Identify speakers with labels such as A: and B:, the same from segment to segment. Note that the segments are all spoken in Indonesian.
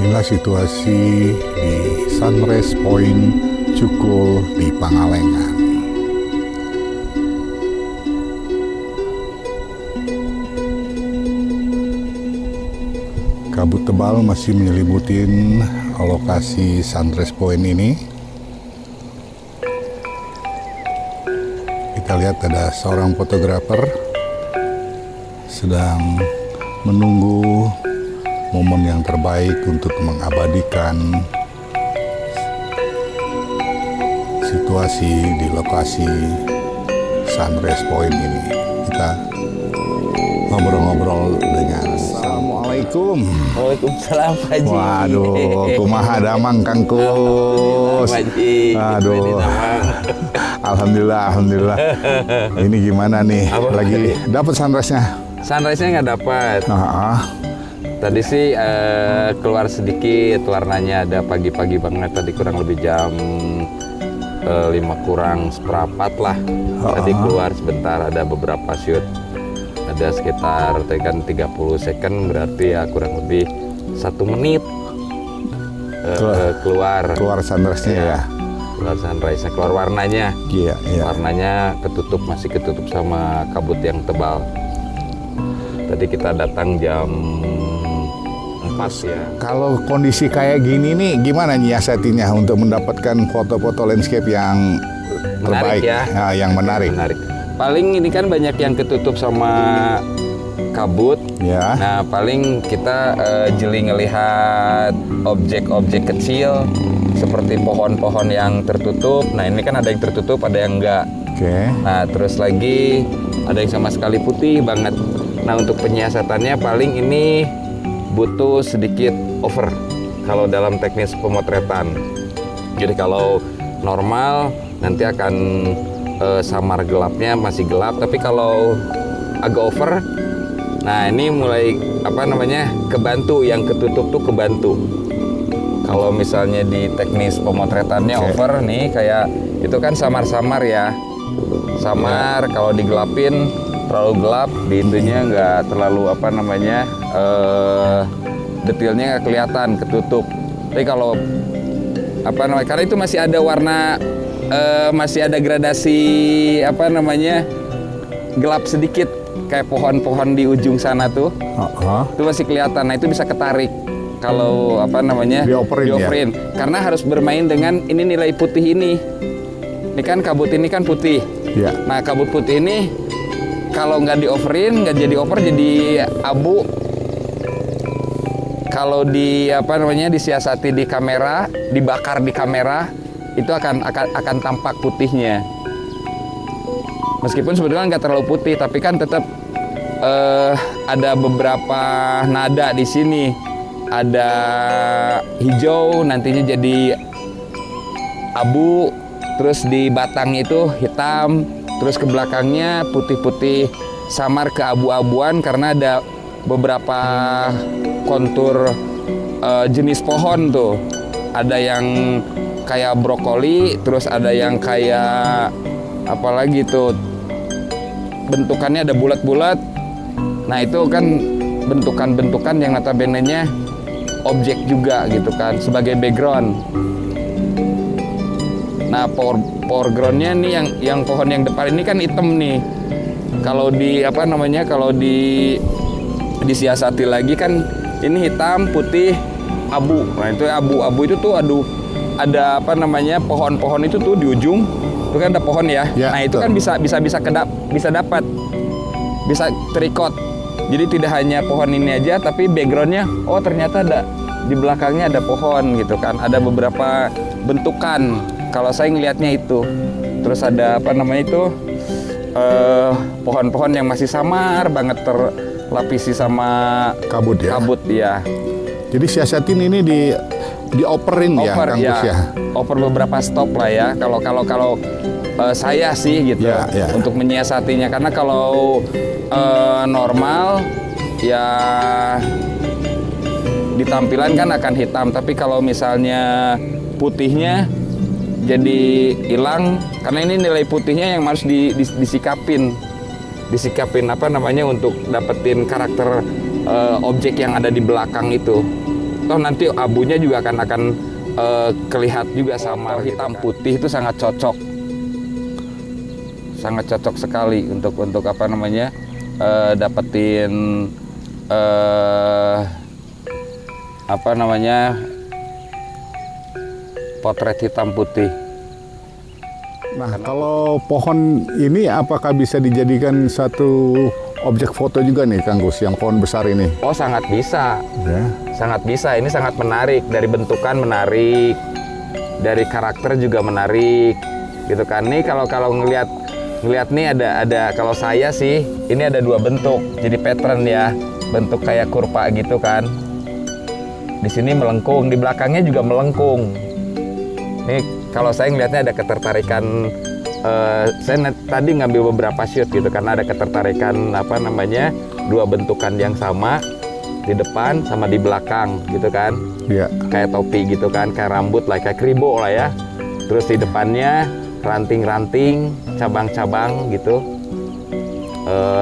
A: Inilah situasi di Sunrise Point Cukul di Pangalengan. Kabut tebal masih menyelimutin lokasi Sunrise Point ini. Kita lihat ada seorang fotografer sedang menunggu momen yang terbaik untuk mengabadikan situasi di lokasi Sunrise Point ini. Kita ngobrol-ngobrol dengan Assalamualaikum.
B: Waalaikumsalam Pak Haji.
A: Waduh, kumaha damang Kang Kus. Aduh. Alhamdulillah. Ini gimana nih? Lagi dapat sunrise-nya?
B: Sunrise-nya nggak dapat. Tadi sih keluar sedikit warnanya, ada pagi-pagi banget tadi, kurang lebih jam 5 kurang seperempat lah. Tadi keluar sebentar, ada beberapa shoot. Ada sekitar tekan 30 second, berarti ya kurang lebih 1 menit keluar
A: sunrise-nya ya.
B: Keluar sunrise-nya, keluar warnanya.
A: Iya.
B: Warnanya masih ketutup sama kabut yang tebal. Tadi kita datang jam 4 ya.
A: Kalau kondisi kayak gini nih, gimana nyiasatinnya untuk mendapatkan foto-foto landscape yang
B: menarik
A: terbaik,
B: ya?
A: Yang menarik.
B: Paling ini kan banyak yang ketutup sama kabut.
A: Ya.
B: Nah, paling kita jeli ngelihat objek-objek kecil seperti pohon-pohon yang tertutup. Nah, ini kan ada yang tertutup, ada yang enggak.
A: Oke.
B: Nah, terus lagi ada yang sama sekali putih banget. Nah, untuk penyiasatannya paling ini butuh sedikit over kalau dalam teknis pemotretan. Jadi kalau normal nanti akan samar gelapnya, masih gelap, tapi kalau agak over, nah ini mulai kebantu, yang ketutup tuh kebantu. Kalau misalnya di teknis pemotretannya over nih, kayak itu kan samar-samar ya, samar. Kalau digelapin terlalu gelap, di intinya nggak terlalu detailnya nggak kelihatan, ketutup. Tapi kalau karena itu masih ada warna, masih ada gradasi gelap sedikit, kayak pohon-pohon di ujung sana tuh, itu masih kelihatan. Nah, itu bisa ketarik kalau dioperin. Karena harus bermain dengan ini nilai putih ini. Ini kan kabut ini kan putih.
A: Ya.
B: Nah, kabut putih ini kalau nggak dioperin, nggak jadi over, jadi abu. Kalau disiasati di kamera, dibakar di kamera, itu akan tampak putihnya. Meskipun sebetulnya nggak terlalu putih, tapi kan tetap ada beberapa nada di sini. Ada hijau, nantinya jadi abu, terus di batang itu hitam, terus ke belakangnya putih-putih samar ke abu-abuan karena ada beberapa kontur jenis pohon tuh. Ada yang kayak brokoli, terus ada yang kayak apalagi tuh, bentukannya ada bulat-bulat. Nah, itu kan bentukan-bentukan yang notabene-nya objek juga gitu kan, sebagai background. Nah, foreground-nya nih yang pohon yang depan ini kan hitam nih. Kalau kalau disiasati lagi kan ini hitam, putih, abu. Nah, itu abu-abu itu tuh ada pohon-pohon itu tuh di ujung. Itu kan ada pohon ya. Nah, itu kan bisa dapat, bisa terikot. Jadi tidak hanya pohon ini aja, tapi backgroundnya, oh ternyata ada di belakangnya ada pohon gitu kan. Ada beberapa bentukan. Kalau saya ngelihatnya itu. Terus ada pohon-pohon yang masih samar banget, terlapisi sama
A: kabut ya.
B: Kabut ya.
A: Jadi siasatin ini dioperin ya, Kang Kus ya.
B: Oper beberapa stop lah ya. Kalau saya sih gitu untuk menyiasatinya, karena kalau normal ya di tampilan kan akan hitam, tapi kalau misalnya putihnya jadi hilang, karena ini nilai putihnya yang harus disikapin untuk dapetin karakter objek yang ada di belakang itu. Toh nanti abunya juga akan kelihat juga sama hitam putih itu sangat cocok sekali untuk apa namanya dapetin apa namanya potret hitam putih.
A: Nah, kalau pohon ini apakah bisa dijadikan satu objek foto juga nih, Kang Gus, yang pohon besar ini?
B: Oh, sangat bisa.
A: Ya.
B: Sangat bisa. Ini sangat menarik. Dari bentukan menarik, dari karakter juga menarik, gitu kan. Nih kalau ngelihat nih ada kalau saya sih ini ada dua bentuk. Jadi pattern ya, bentuk kayak kurva gitu kan. Di sini melengkung, di belakangnya juga melengkung. Nih kalau saya ngelihatnya ada ketertarikan. Saya tadi ngambil beberapa shoot gitu karena ada ketertarikan apa namanya dua bentukan yang sama di depan sama di belakang gitu kan.
A: Iya.
B: Kayak topi gitu kan, kayak rambut lah, kayak kribo lah ya. Terus di depannya ranting-ranting, cabang-cabang gitu.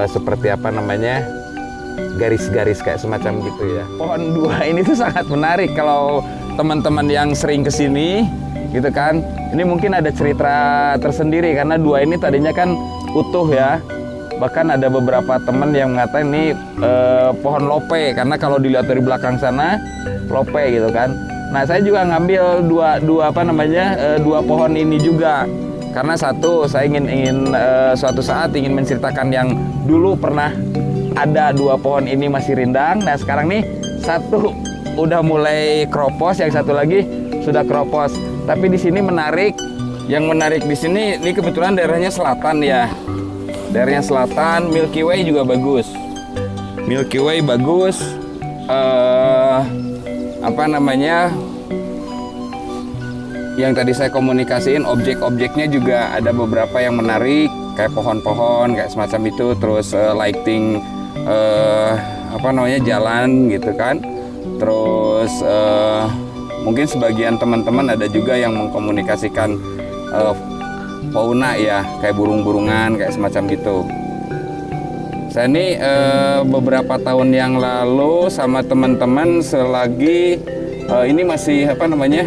B: Seperti apa namanya, garis-garis kayak semacam gitu ya. Pohon dua ini tuh sangat menarik kalau teman-teman yang sering kesini gitu kan. Ini mungkin ada cerita tersendiri karena dua ini tadinya kan utuh ya. Bahkan ada beberapa teman yang mengatakan ini pohon lope karena kalau dilihat dari belakang sana lope gitu kan. Nah, saya juga ngambil dua apa namanya dua pohon ini juga karena satu saya ingin suatu saat ingin menceritakan yang dulu pernah ada dua pohon ini masih rindang. Nah, sekarang nih satu udah mulai kropos, yang satu lagi sudah kropos. Tapi di sini menarik, yang menarik di sini ini kebetulan daerahnya selatan ya. Daerahnya selatan, Milky Way juga bagus. Milky Way bagus. Apa namanya? Yang tadi saya komunikasiin objek-objeknya juga ada beberapa yang menarik, kayak pohon-pohon, kayak semacam itu. Terus lighting, apa namanya jalan gitu kan. Terus mungkin sebagian teman-teman ada juga yang mengkomunikasikan fauna ya, kayak burung-burungan, kayak semacam gitu. Saya ini beberapa tahun yang lalu sama teman-teman selagi ini masih apa namanya,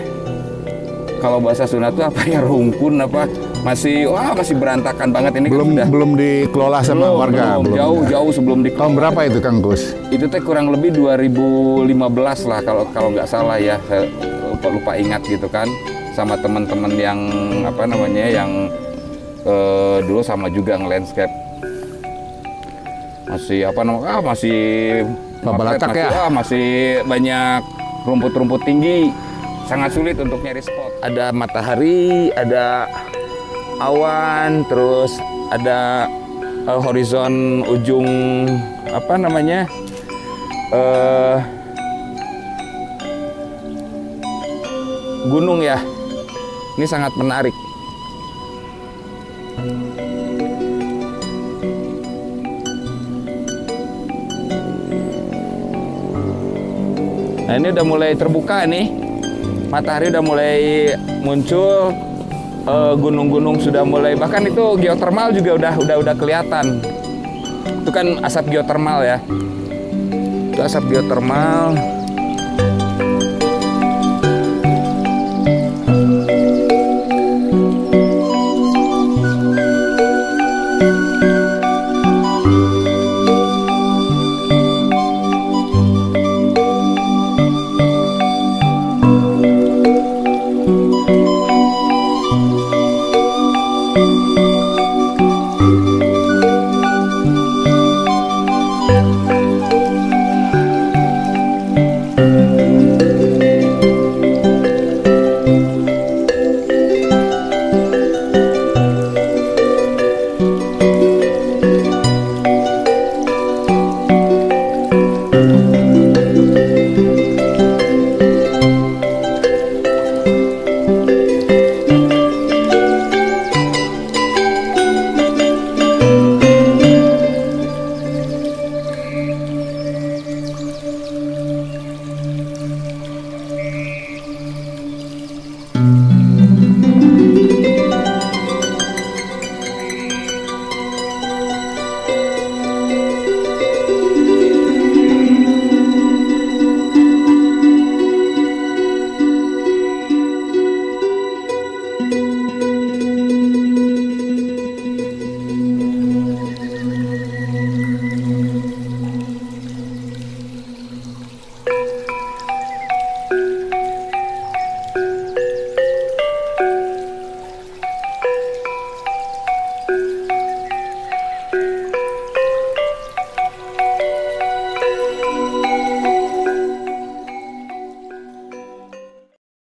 B: kalau bahasa Sunda tuh apa ya, rungkun apa, masih berantakan banget ini.
A: Belum dikelola sama warga.
B: Jauh sebelum dikelola.
A: Tahun berapa itu, Kang Gus?
B: Itu teh kurang lebih 2015 lah kalau nggak salah ya. Saya lupa ingat gitu kan, sama teman-teman yang apa namanya yang dulu sama juga nge-landscape. Masih apa namanya? Masih
A: Babalatak ya.
B: Masih banyak rumput-rumput tinggi. Sangat sulit untuk nyari spot. Ada matahari, ada awan, terus ada horizon ujung apa namanya? Gunung ya. Ini sangat menarik. Nah, ini udah mulai terbuka nih. Matahari udah mulai muncul. Gunung-gunung sudah mulai, bahkan itu geotermal juga udah kelihatan. Itu kan asap geotermal ya. Itu asap geotermal.